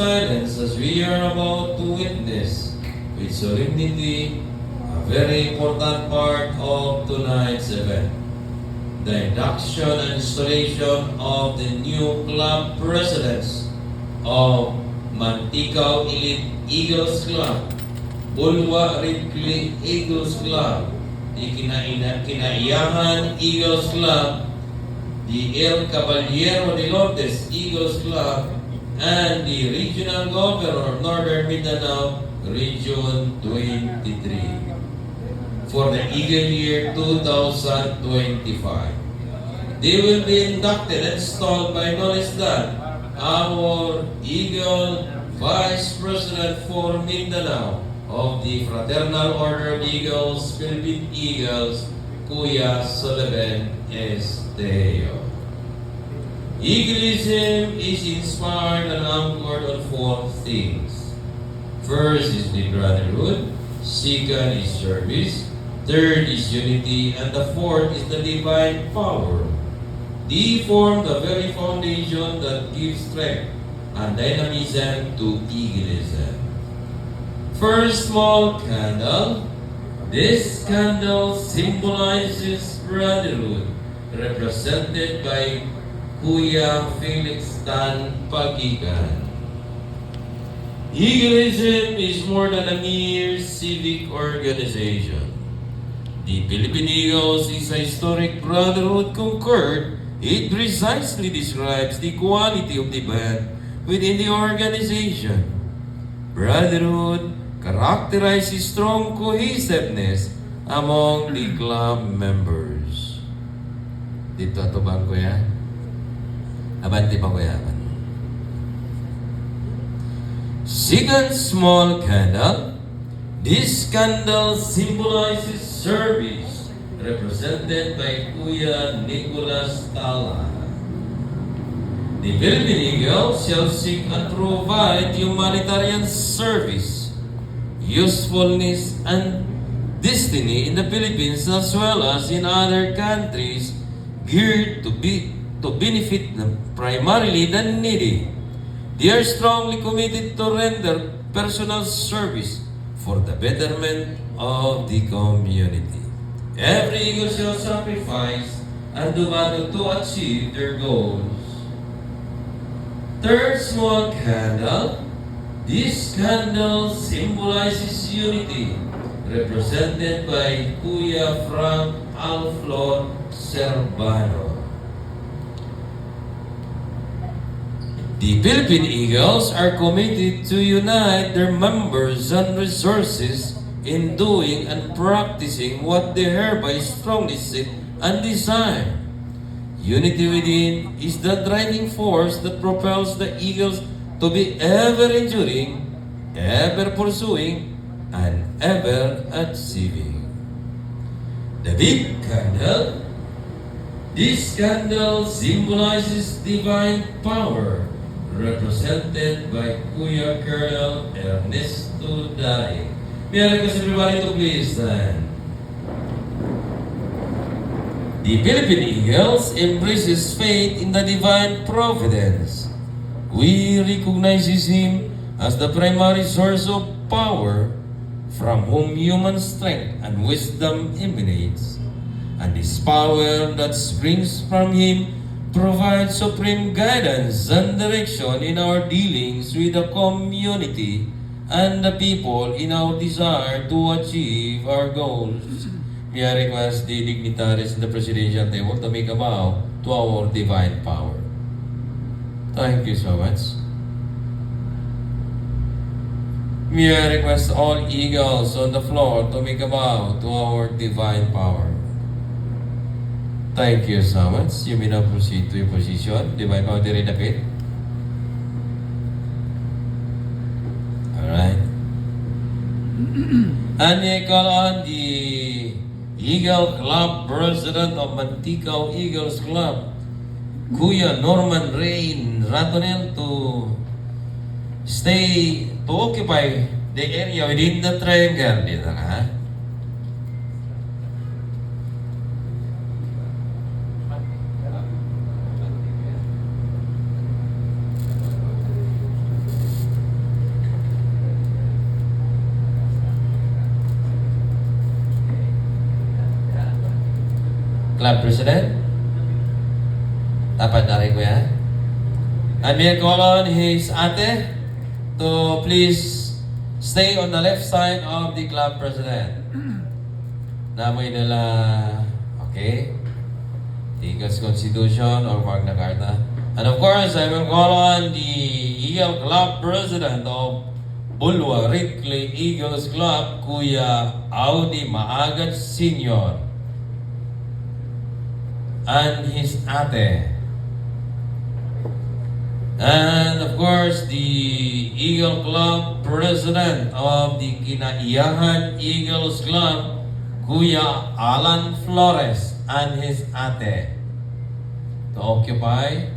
silence as we are about to witness with solemnity a very important part of tonight's event. The induction and installation of the new club presidents of Mantikau Elite Eagles Club, Bulwa Ridley Eagles Club, the Kinaiyahan Eagles Club, the El Caballero de Lourdes Eagles Club, and the Regional Governor of Northern Mindanao, Region 23. For the Eagle year 2025. They will be inducted and installed by no less than our Eagle Vice President for Mindanao of the Fraternal Order of Eagles, Philippine Eagles, Kuya Sullivan Esteo. Eagleism is inspired and anchored on 4 things. First is the brotherhood, second is service, third is unity, and the fourth is the divine power. They form the very foundation that gives strength and dynamism to Eagleism. First small candle. This candle symbolizes brotherhood, represented by Kuya Felix Tan Pagigan. Eagleism is more than a mere civic organization. The Philippine Eagles is a historic brotherhood conquered. It precisely describes the quality of the band within the organization. Brotherhood characterizes strong cohesiveness among the club members. Dito atubang ko yan. Abante pa ko yan. Second small candle. This candle symbolizes service, represented by Kuya Nicolas Tala. The Philippine Eagles shall seek and provide humanitarian service, usefulness, and destiny in the Philippines as well as in other countries geared to benefit primarily the needy. They are strongly committed to render personal service for the betterment of the community. Every Eagle shall sacrifice and do battle to achieve their goals. Third small candle. This candle symbolizes unity, represented by Kuya Frank Alflor Servano. The Philippine Eagles are committed to unite their members and resources in doing and practicing what they hereby strongly seek and desire. Unity within is the driving force that propels the Eagles to be ever enduring, ever pursuing, and ever achieving. The big candle. This candle symbolizes divine power, represented by Kuya Colonel Ernesto Daig. May I request everybody to please stand. The Philippine Eagles embraces faith in the divine providence. We recognize Him as the primary source of power from whom human strength and wisdom emanates. And this power that springs from Him provides supreme guidance and direction in our dealings with the community and the people in our desire to achieve our goals. May I request the dignitaries in the presidential table to make a bow to our divine power. Thank you so much. May I request all Eagles on the floor to make a bow to our divine power. Thank you so much. You may now proceed to your position. Divine power, direct. Alright. And I call on the Eagle Club President of Mantikau Eagles Club, Kuya Norman Rain Ratonel, to occupy the area within the triangle. Dito na, ha? Club President. Dapat na rin ko yan. And we'll call on his ate to please stay on the left side of the Club President. Namoy nila, okay? Eagles Constitution or Magna Carta. And of course, I will call on the Eagle Club President of Bulwa Ridley Eagles Club, Kuya Audi Maagat Sr. and his ate. And of course, the Eagle Club President of the Kinaiyahan Eagles Club, Kuya Alan Flores and his ate, to occupy